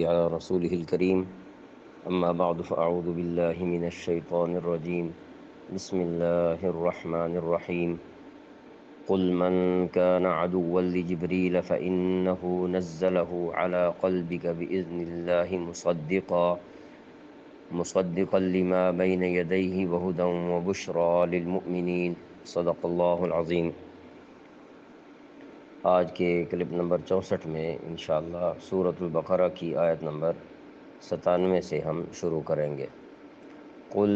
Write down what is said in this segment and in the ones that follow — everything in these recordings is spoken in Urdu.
على رسوله الكريم أما بعد فأعوذ بالله من الشيطان الرجيم بسم الله الرحمن الرحيم قل من كان عدوا لجبريل فإنه نزله على قلبك بإذن الله مصدقا لما بين يديه وهدى وبشرى للمؤمنين صدق الله العظيم۔ آج کے کلپ نمبر 64 میں انشاءاللہ سورۃ البقرہ کی آیت نمبر 97 سے ہم شروع کریں گے۔ قل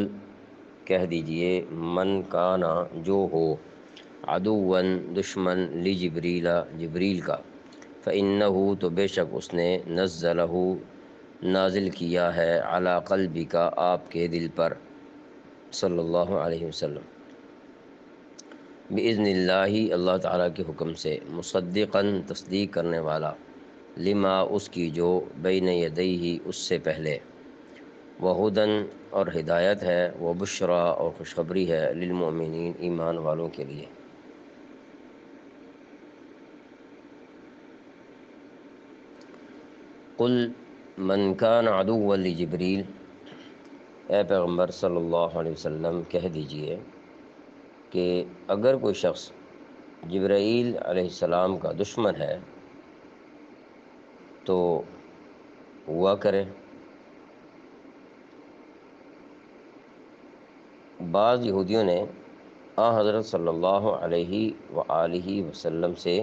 کہہ دیجئے، من کانا جو ہو، عدواً دشمن، لجبریل جبریل کا، فإنہ تو بے شک اس نے نزلہ نازل کیا ہے، علی قلبک آپ کے دل پر، صلی اللہ علیہ وسلم، بإذن اللہ اللہ تعالیٰ کے حکم سے، مصدقاً تصدیق کرنے والا، لما اس کی جو، بین یدیہ اس سے پہلے، وہدن اور ہدایت ہے، وبشریٰ اور خوشخبری ہے، للمؤمنین ایمان والوں کے لیے۔ قل من کان عدوا لجبریل، اے پیغمبر صلی اللہ علیہ وسلم کہہ دیجئے کہ اگر کوئی شخص جبرائیل علیہ السلام کا دشمن ہے تو ہوا کرے۔ بعض یہودیوں نے حضرت صلی اللہ علیہ وآلہ وسلم سے